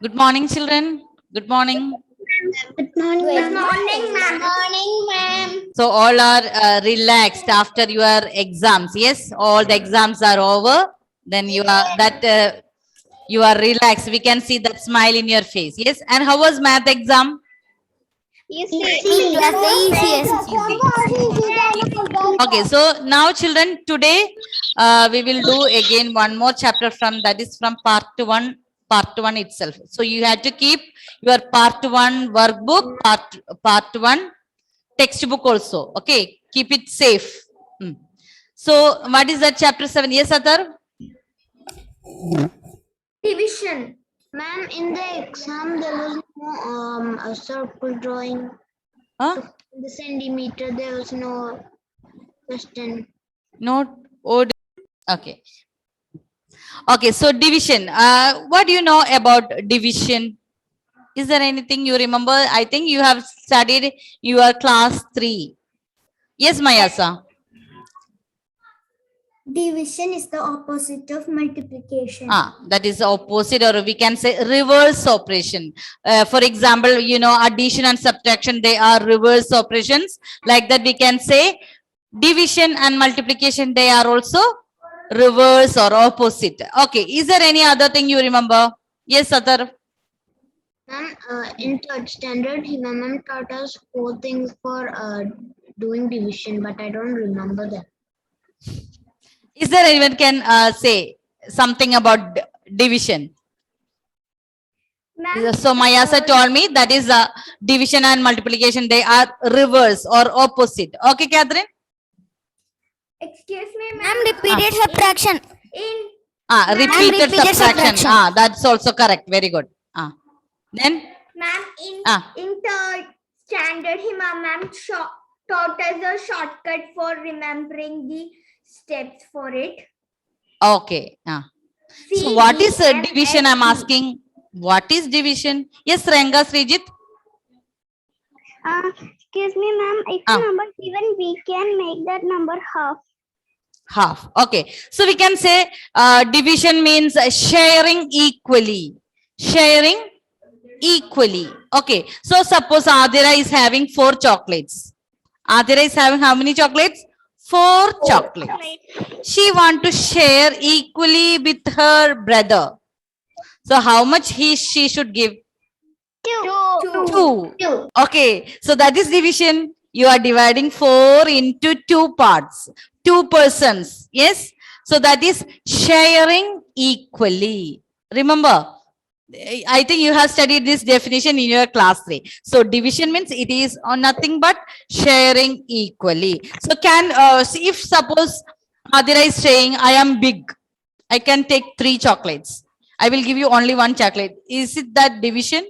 Good morning, children. Good morning. Good morning, Good ma'am. morning, ma'am. Good morning, ma'am. So all are relaxed after your exams. Yes, all the exams are over. Then you are relaxed. We can see that smile in your face. Yes. And how was math exam? Easy. It was the easiest. Okay. So now, children, today we will do again one more chapter from that is from part one. Part one itself. So you have to keep your part one workbook, part one textbook also. Okay, keep it safe. So what is that chapter 7? Yes, Atar? Division. Ma'am, in the exam there was no a circle drawing. Huh? In the centimeter there was no question. Not oh, okay. Okay, so division. What do you know about division? Is there anything you remember? I think you have studied your class 3. Yes, Mayasa. Division is the opposite of multiplication. That is opposite, or we can say reverse operation. For example, you know, addition and subtraction, they are reverse operations. Like that, we can say division and multiplication, they are also reverse or opposite. Okay, is there any other thing you remember? Yes, Atar. Ma'am, in third standard, my ma'am taught us 4 things for doing division, but I don't remember them. Is there anyone can say something about division? So Mayasa told me that is division and multiplication, they are reverse or opposite. Okay, Catherine? Excuse me, Ma'am, repeated subtraction. In Repeated repeated subtraction. subtraction. That's also correct. Very good. Then ma'am, Ah. in third standard, ma'am taught us a shortcut for remembering the steps for it. Okay. So what is division? I'm asking. What is division? Yes, Renga Srijit. Excuse me, ma'am. If Ah. a number given, we can make that number half. Half. Okay. So we can say division means sharing equally. Sharing equally. Okay. So suppose Adira is having 4 chocolates. Adira is having how many chocolates? 4 chocolates. She want to share equally with her brother. So how much she should give? 2. Okay. So that is division. You are dividing 4 into 2 parts. 2 persons. Yes. So that is sharing equally. Remember, I think you have studied this definition in your class 3. So division means it is nothing but sharing equally. So can if suppose Adira is saying I am big, I can take 3 chocolates. I will give you only 1 chocolate. Is it that division?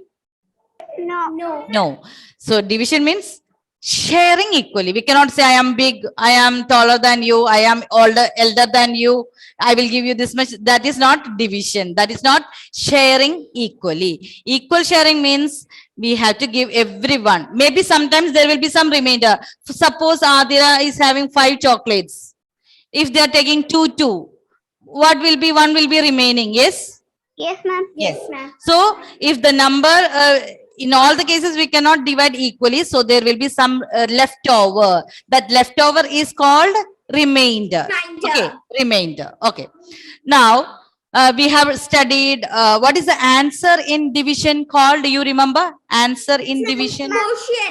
No. So division means sharing equally. We cannot say I am big, I am taller than you, I am elder than you. I will give you this much. That is not division. That is not sharing equally. Equal sharing means we have to give everyone. Maybe sometimes there will be some remainder. Suppose Adira is having 5 chocolates. If they are taking 2, what will be? 1 will be remaining. Yes. Yes, ma'am. Yes. So if the number, in all the cases, we cannot divide equally. So there will be some leftover. That leftover is called remainder. Okay, remainder. Okay. Now, we have studied, what is the answer in division called? Do you remember? Answer in division?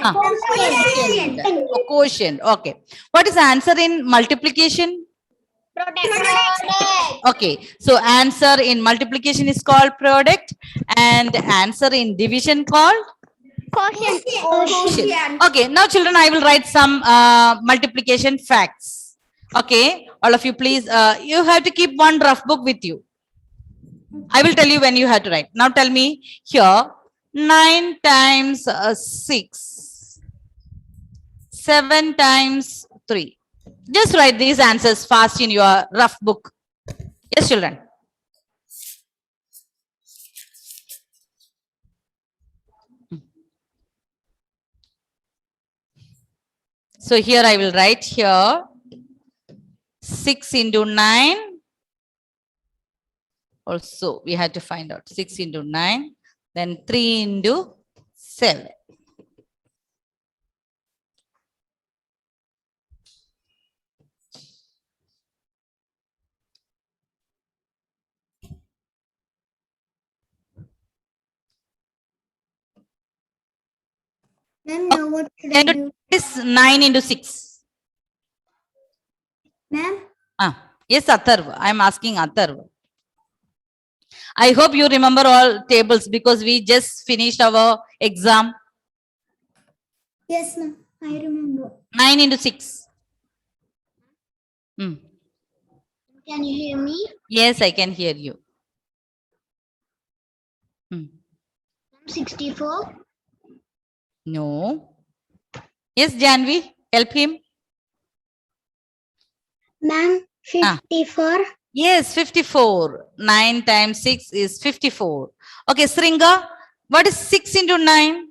Quotient. Quotient. Okay. What is the answer in multiplication? Okay, so answer in multiplication is called product and answer in division called quotient. Okay, now children, I will write some multiplication facts. Okay, all of you please, you have to keep one rough book with you. I will tell you when you have to write. Now tell me here, 9 times 6, 7 times 3. Just write these answers fast in your rough book. Yes, children. So here I will write here 6 into 9. Also, we had to find out 6 into 9. Then 3 into 7. Ma'am, now what should I Can you do? do this 9 into 6? Ma'am, Yes, Atharva. I am asking Atharva. I hope you remember all tables because we just finished our exam. yes, ma'am, I remember. 9 into 6. Hmm. Can you hear me? Yes, I can hear you. Hmm. 64. No. Yes, Janvi, help him. Ma'am, Ah. 54. Yes, 54. 9 times 6 is 54. Okay, Sringa, what is 6 into 9?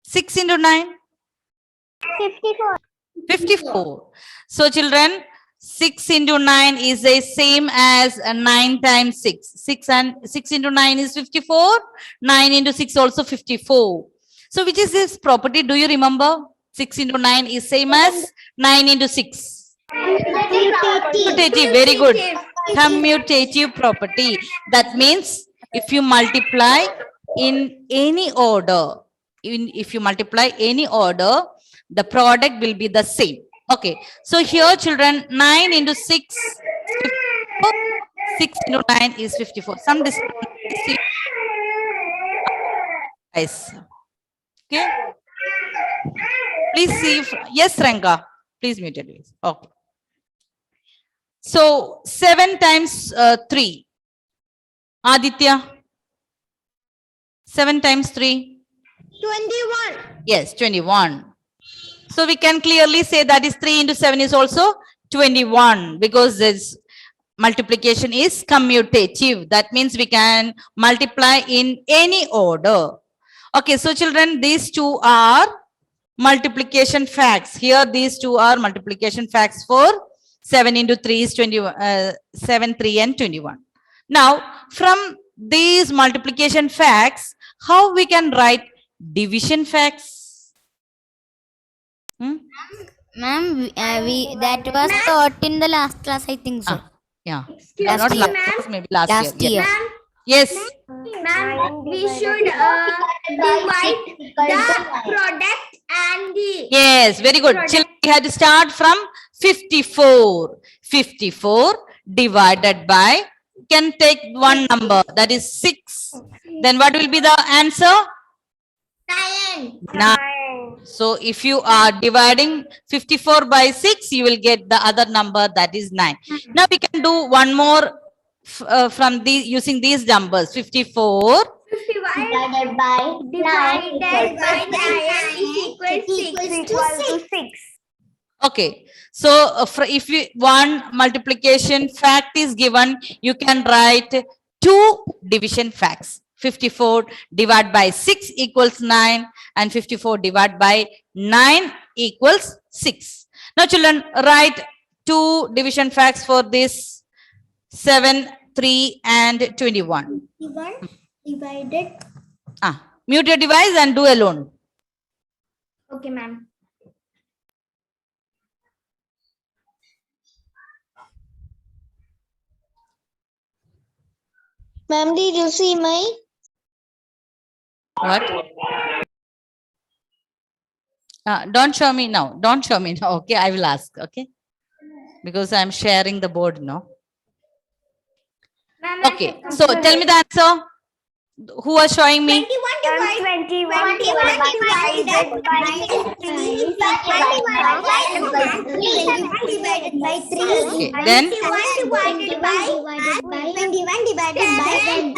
6 into 9? 54. 54. So, children, 6 into 9 is the same as 9 times 6. 6 into 9 is 54. 9 into 6 also 54. So, which is this property? Do you remember? 6 into 9 is same as 9 into 6. Commutative, very good. Commutative property. That means if you multiply in any order, if you multiply any order, the product will be the same. Okay. So here, children, 9 into 6, 54. 6 into 9 is 54. Some distance. Guys. Okay. Please see if, yes, Ranka. Please mute it. Please. Okay. So 7 times 3. Aditya. 7 times 3. 21. Yes, 21. So we can clearly say that is 3 into 7 is also 21 because this multiplication is commutative. That means we can multiply in any order. Okay, so children, these two are multiplication facts. Here, these two are multiplication facts for 7 into 3 is 7, 3 and 21. Now, from these multiplication facts, how we can write division facts? Ma'am, we that was taught in the last class, I think so. Yeah. Excuse Not me, last ma'am. class, maybe last Last year. year. Ma'am, Yes. ma'am, we should divide the product and the Yes, very good. Product. Children, we had to start from 54. 54 divided by, can take one number, that is 6. Then what will be the answer? 9. 9. So if you are dividing 54 by 6, you will get the other number, that is 9. Now we can do one more from these using these numbers. 54 divided by 9 is equal to 6. Okay, so if you one multiplication fact is given, you can write two division facts. 54 divided by 6 equals 9 and 54 divided by 9 equals 6. Now children, write two division facts for this 7, 3 and 21. Divided. Mute your device and do alone. Okay, ma'am. Ma'am, did you see my? What? Don't show me now. Don't show me now. Okay, I will ask. Okay, because I'm sharing the board now. Ma'am, Okay, so tell me the answer. Who was showing me? 21 divided by 3. Okay, then 21 divided by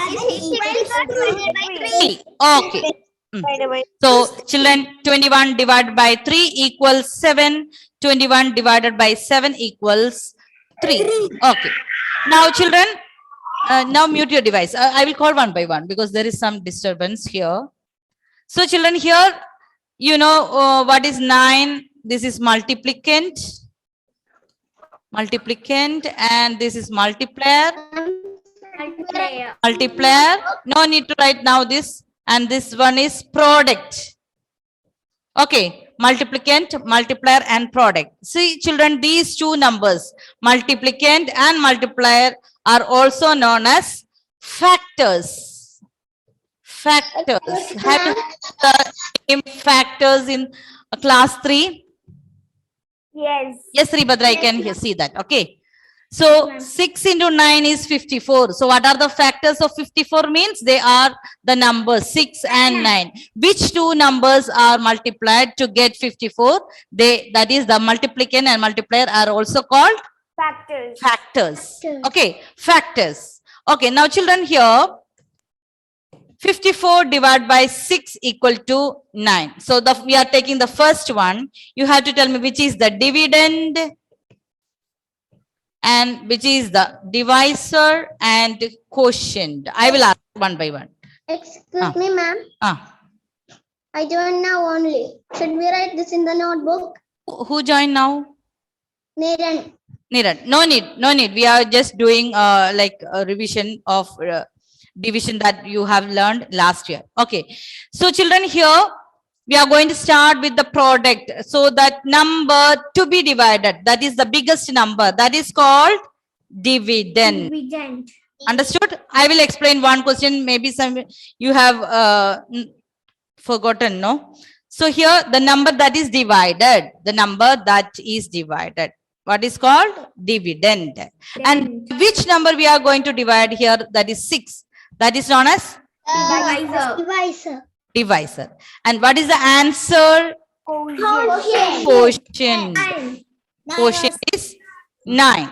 3. Okay. So children, 21 divided by 3 equals 7. 21 divided by 7 equals 3. Okay. Now children, now mute your device. I will call one by one because there is some disturbance here. So children, here, you know what is 9? This is multiplicand. And this is multiplier. Multiplier. Multiplier. No need to write now this. And this one is product. Okay, multiplicand, multiplier and product. See children, these two numbers, multiplicand and multiplier, are also known as factors. Factors. Have you heard the name factors in class 3? Yes. Yes, Ribhadra, I can see that. Okay. So 6 into 9 is 54. So what are the factors of 54 means? They are the numbers 6 and 9. Which two numbers are multiplied to get 54? That is the multiplicand and multiplier are also called Factors. factors. Okay, factors. Okay, now children here, 54 divided by 6 equal to 9. So we are taking the first one. You have to tell me which is the dividend and which is the divisor and quotient. I will ask one by one. Excuse me, ma'am. I joined now only. Should we write this in the notebook? Who joined now? Niran. Niran. No need. We are just doing like a revision of division that you have learned last year. Okay. So children, here we are going to start with the product. So that number to be divided, that is the biggest number, that is called dividend. Dividend. Understood? I will explain one question. Maybe some you have forgotten, no? So here the number that is divided, what is called dividend. And which number we are going to divide here? That is 6. That is known as divisor. And what is the answer? Quotient. Quotient is 9.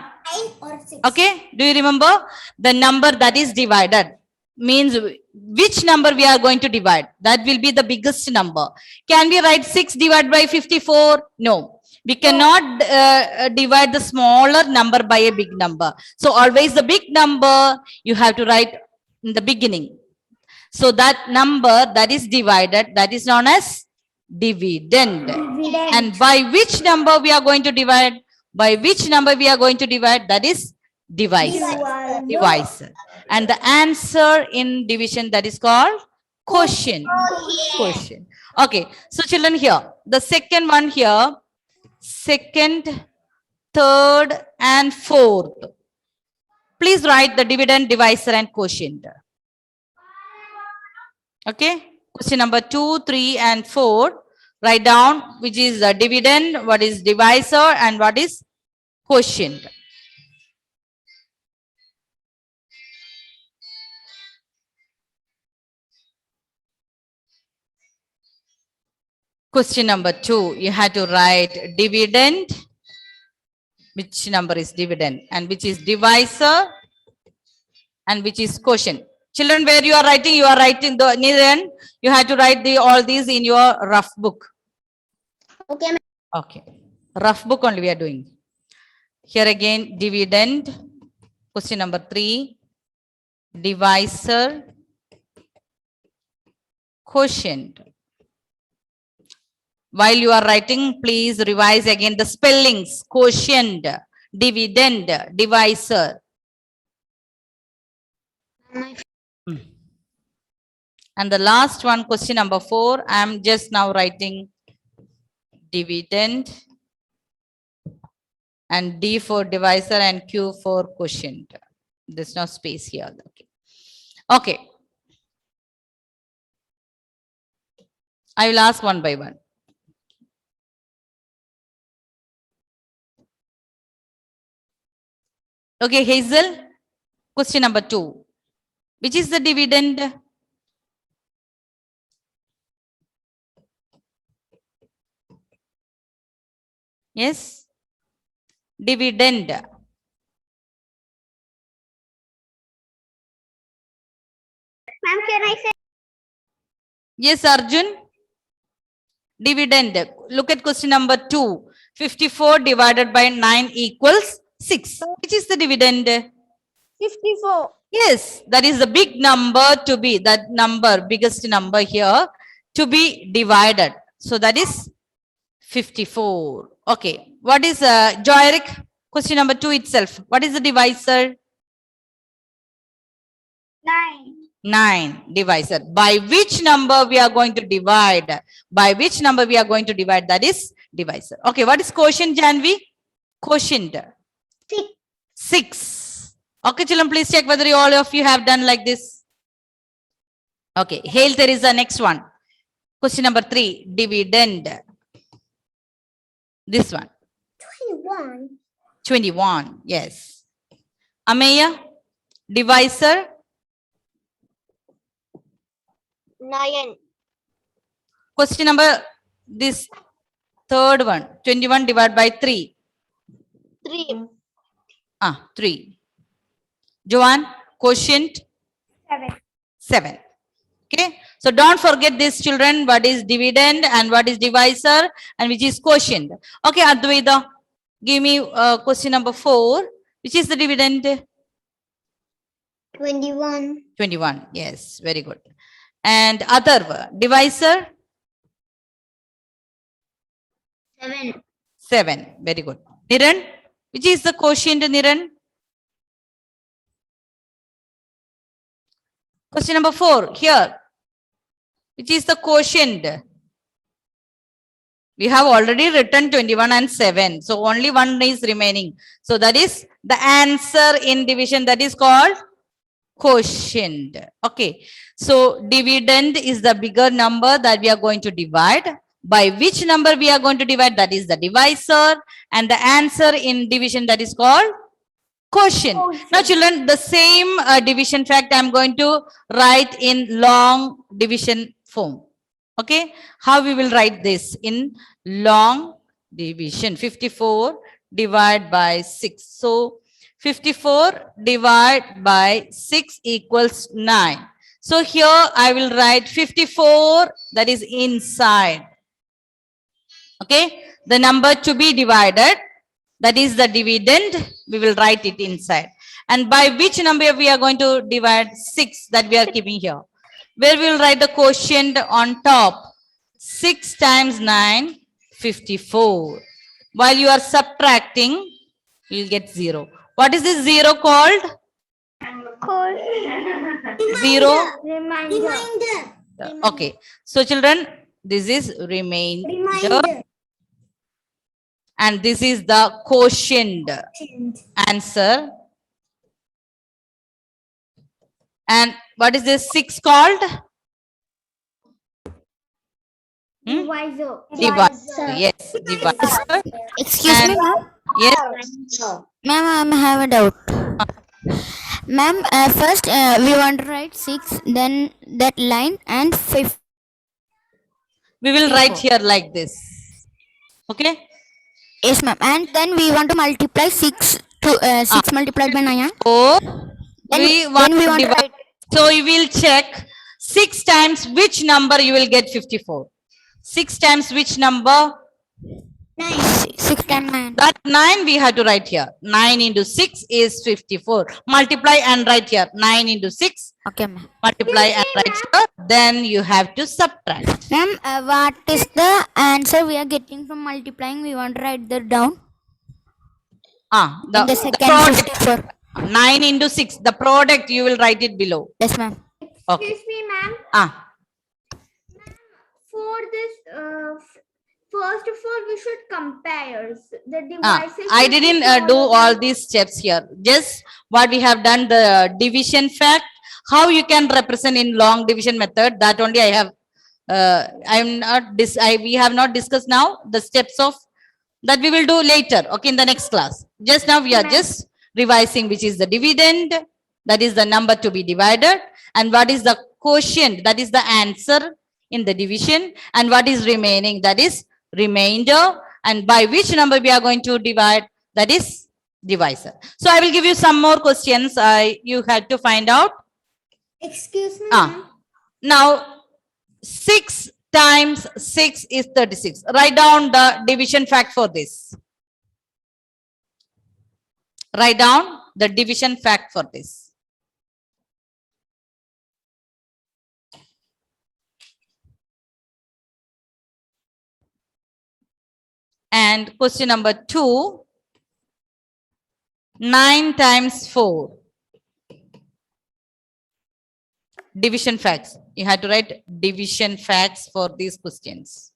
Okay, do you remember? The number that is divided means which number we are going to divide. That will be the biggest number. Can we write 6 divided by 54? No. We cannot divide the smaller number by a big number. So always the big number you have to write in the beginning. So that number that is divided, that is known as dividend. And by which number we are going to divide? By which number we are going to divide? That is divisor. Divisor. And the answer in division, that is called quotient. Quotient. Okay. So children, here the second one here, second, third and fourth. Please write the dividend, divisor and quotient. Okay. Question number 2, 3 and 4. Write down which is the dividend, what is divisor and what is quotient. Question number 2, you have to write dividend, which number is dividend, and which is divisor, and which is quotient. Children, where you are writing the Niran, you have to write all these in your rough book. Okay, ma'am. Okay, rough book only we are doing. Here again, dividend, question number 3, divisor, quotient. While you are writing, please revise again the spellings, quotient, dividend, divisor. And the last one, question number 4, I am just now writing dividend and D for divisor and Q for quotient. There's no space here. Okay. Okay. I will ask one by one. Okay, Hazel, question number 2. Which is the dividend? Yes, dividend. Ma'am, can I say? Yes, Arjun. Dividend. Look at question number 2. 54 divided by 9 equals 6. Which is the dividend? 54. Yes, that is the big number to be, that number, biggest number here to be divided. So that is 54. Okay. What is Joyric? Question number 2 itself. What is the divisor? 9 divisor. By which number we are going to divide? By which number we are going to divide? That is divisor. Okay, what is quotient, Janvi? Quotient. 6. 6. Okay, children, please check whether all of you have done like this. Okay, Hail Teresa, next one. Question number 3, dividend. This one, 21. 21, yes. Ameya, divisor, 9. question number, this third one, 21 divided by 3. 3. 3. Joanne, quotient, 7. 7. Okay, so don't forget this, children, what is dividend and what is divisor and which is quotient. Okay, Advaita, give me question number 4, which is the dividend? 21. 21, yes, very good. And other divisor? 7. 7, very good. Niran, which is the quotient, Niran? Question number 4, here. Which is the quotient? We have already written 21 and 7. So only one is remaining. So that is the answer in division, that is called quotient. Okay. So dividend is the bigger number that we are going to divide. By which number we are going to divide? That is the divisor. And the answer in division, that is called quotient. Now children, the same division fact I am going to write in long division form. Okay, how we will write this in long division? 54 divided by 6. So 54 divided by 6 equals 9. So here I will write 54, that is inside. Okay, the number to be divided, that is the dividend, we will write it inside. And by which number we are going to divide? 6, that we are keeping here. Where we will write the quotient on top. 6 times 9, 54. While you are subtracting, you will get 0. What is this 0 called? 0? Reminder. Okay. So children, this is remainder. And this is the quotient answer. And what is this 6 called? Divisor. Divisor. Yes, divisor. Excuse me, And- ma'am. Yes. Ma'am, I have a doubt. Ma'am, first we want to write 6, then that line and 5. We will write here like this. Okay. Yes, ma'am. And then we want to multiply 6 to 6 multiplied by 9. So Then we want then we to want to divide. write So you will check 6 times which number you will get 54. 6 times which number? 6 times 9. That 9 we have to write here. 9 into 6 is 54. Multiply and write here. 9 into 6. Okay, ma'am. Multiply and write here. Then you have to subtract. Ma'am, what is the answer we are getting from multiplying? We want to write that down. In the The second product. 54. 9 into 6. The product you will write it below. Yes, ma'am. Okay. Excuse me, ma'am. For this, first of all, we should compare the devices. I didn't do all these steps here. Just what we have done, the division fact, how you can represent in long division method, that only I have, we have not discussed now the steps of that we will do later. Okay, in the next class. Just now we are just revising which is the dividend, that is the number to be divided, and what is the quotient, that is the answer in the division, and what is remaining, that is remainder, and by which number we are going to divide, that is divisor. So I will give you some more questions. You had to find out. Excuse me, ma'am. Now 6 times 6 is 36. Write down the division fact for this. Write down the division fact for this. And question number 2, 9 times 4. division facts. You have to write division facts for these questions.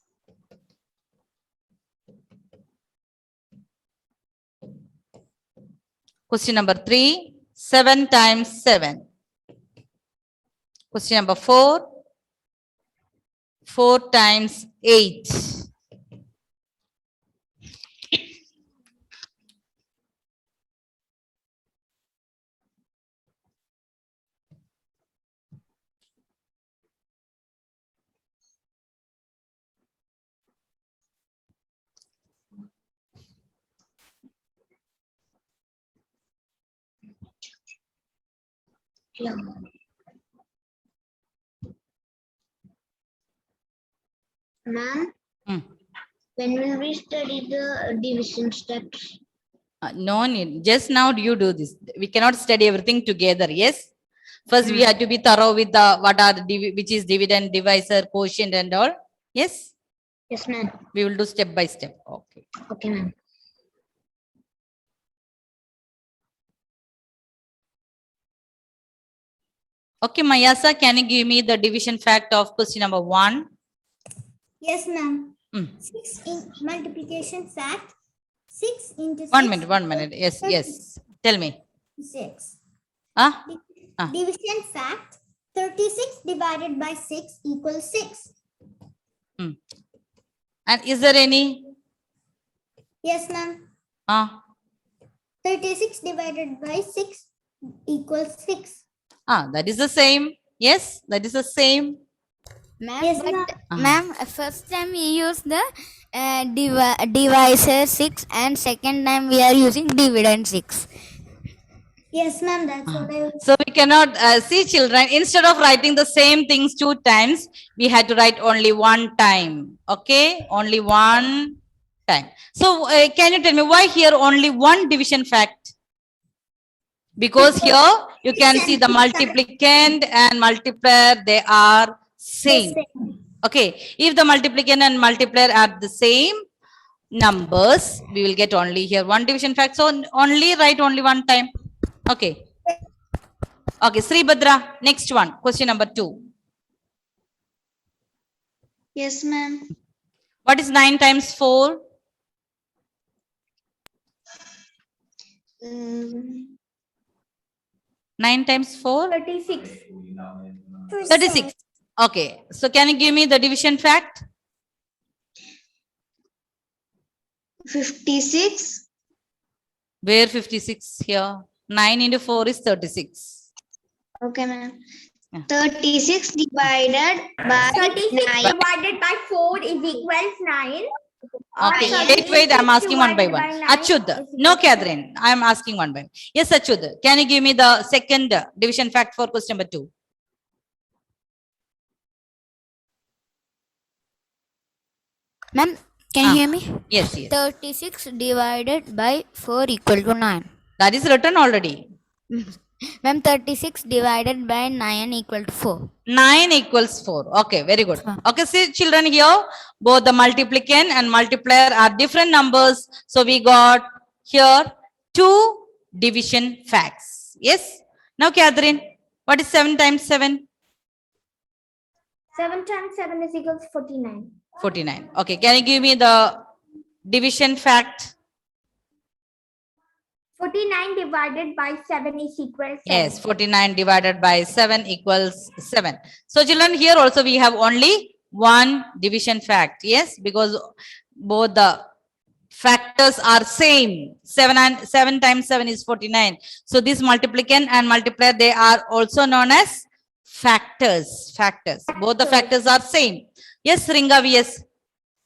Question number 3, 7 times 7. Question number 4, 4 times 8. Yeah. Ma'am, Hmm. when will we study the division steps? No need. Just now you do this. We cannot study everything together. Yes. First, we have to be thorough with the what are the which is dividend, divisor, quotient, and all. Yes. Yes, ma'am. We will do step by step. Okay. Okay, ma'am. Okay, Mayasa, can you give me the division fact of question number 1? Yes, ma'am. Hmm. 6 in multiplication fact. 6 into 6. 1 minute, 1 minute. Yes, yes. Tell me. 6. Ah, Ah. Division fact. 36 divided by 6 equals 6. and is there any? Yes, ma'am. Ah, 36 divided by 6 equals 6. that is the same. Yes, that is the same. Ma'am, Yes, but ma'am. ma'am, first time we use the divisor 6 and second time we are using dividend 6. Yes, ma'am. That's what I was. So we cannot see children. Instead of writing the same things 2 times, we had to write only 1 time. Okay, only 1 time. So can you tell me why here only 1 division fact? Because here you can see the multiplicand and multiplier, they are same. Okay, if the multiplicand and multiplier are the same numbers, we will get only here 1 division fact. So only write only 1 time. Okay. Okay, Sri Badra, next one, question number 2. Yes, ma'am. What is 9 times 4? 9 times 4? 36. 36. Okay, so can you give me the division fact? 56. Where 56 here? 9 into 4 is 36. Okay, ma'am. Yeah. 36 divided by 36 9. divided by 4 is equals 9. Okay, Or wait, I'm 36 asking one by divided one. by 9 Achud, is no equals to- Catherine, I'm asking one by one. Yes, Achud, can you give me the second division fact for question number 2? Ma'am, can Ah. you hear me? Yes, yes. 36 divided by 4 equal to 9. That is written already. Ma'am, 36 divided by 9 equal to 4. 9 equals 4. Okay, very good. Ah. Okay, see children here, both the multiplicand and multiplier are different numbers. So we got here 2 division facts. Yes. Now Catherine, what is 7 times 7? 7 times 7 is equals 49. 49. Okay, can you give me the division fact? 49 divided by 7 is equals 7. Yes, 49 divided by 7 equals 7. So children, here also we have only 1 division fact. Yes, because both the factors are same. 7 times 7 is 49. So this multiplicand and multiplier, they are also known as factors. Factors. Both the factors are same. Yes, Ringa VS.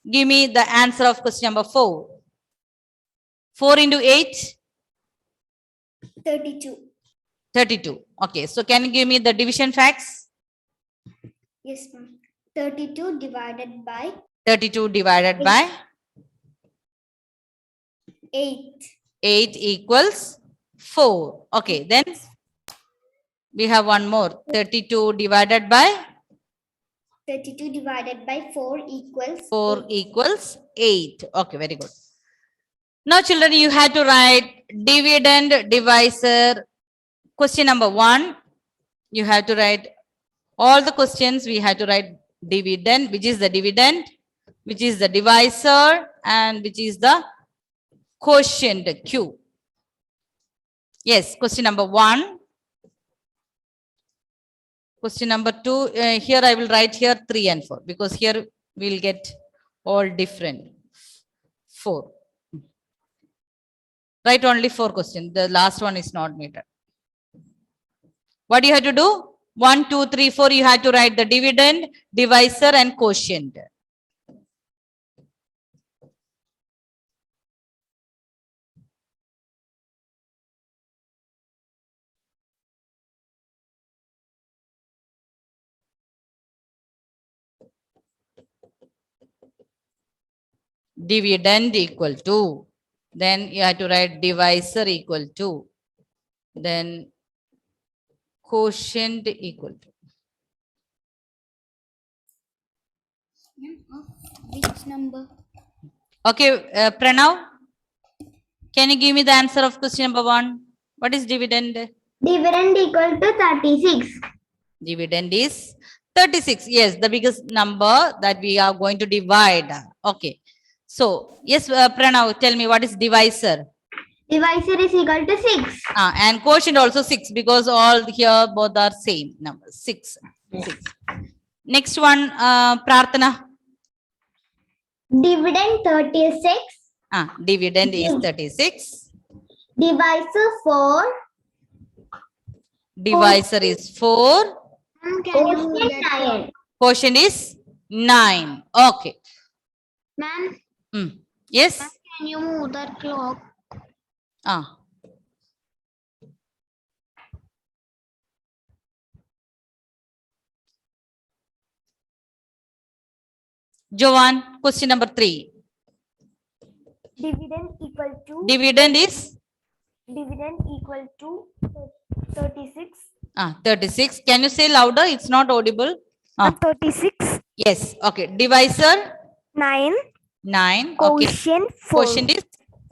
Give me the answer of question number 4. 4 into 8? 32. 32. Okay, so can you give me the division facts? Yes, ma'am. 32 divided by 32 divided by 8. 8 equals 4. Okay, then we have one more. 32 divided by 32 divided by 4 equals 4 equals 8. Okay, very good. Now children, you had to write dividend divisor. Question number 1, you have to write All the questions we had to write dividend, which is the dividend, which is the divisor, and which is the quotient Q. Yes, question number 1. Question number 2, here I will write here 3 and 4 because here we'll get all different. 4. Write only 4 questions. The last one is not needed. What do you have to do? 1, 2, 3, 4. You have to write the dividend, divisor, and quotient. Dividend equal to, then you have to write divisor equal to, then quotient equal to. Which number? Okay, Pranav, can you give me the answer of question number 1? What is dividend? Dividend equal to 36. Dividend is 36. Yes, the biggest number that we are going to divide. Okay. So, yes, Pranav, tell me what is divisor? Divisor is equal to 6. And quotient also 6 because all here both are same numbers. 6. 6. Next one, Prarthana. Dividend 36. Dividend is 36. Divisor 4. Divisor is 4. Ma'am, can you move Quotient that 9. Quotient is 9. Okay. Ma'am, Yes. can you move that clock? Joanne, question number 3. Dividend equal to Dividend is 36. 36. Can you say louder? It's not audible. 36. Yes. Okay. Divisor 9. 9. Okay. Quotient 4. Quotient is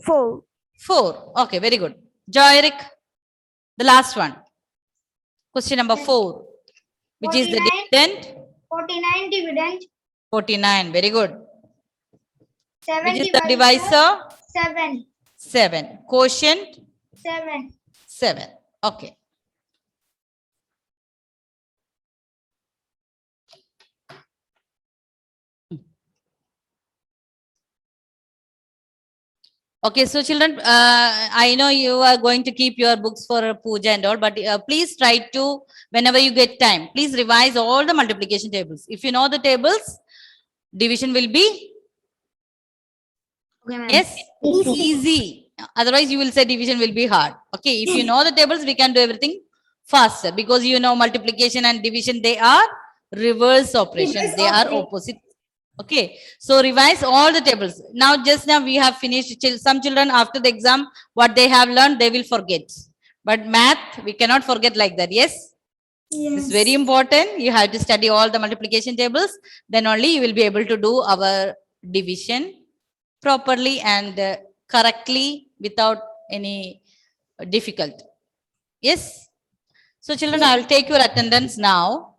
4. 4. Okay. Very good. Joyrik, the last one. Question number 4. Which is the 49. dividend? 49 dividend. 49. Very good. 7 Which is the divisor? 7. 7. Quotient? 7. 7. Okay. Okay, so children, I know you are going to keep your books for puja and all, but please try to, whenever you get time, please revise all the multiplication tables. If you know the tables, division will be, Okay, ma'am. yes, easy. Otherwise, you will say division will be hard. Okay, if you know the tables, we can do everything faster because you know multiplication and division, they are reverse operations. They are opposite. Okay, so revise all the tables. Now, just now we have finished. Some children after the exam, what they have learned, they will forget. But math, we cannot forget like that. Yes? It's very important. You have to study all the multiplication tables. Then only you will be able to do our division properly and correctly without any difficulty. Yes? So children, I will take your attendance now.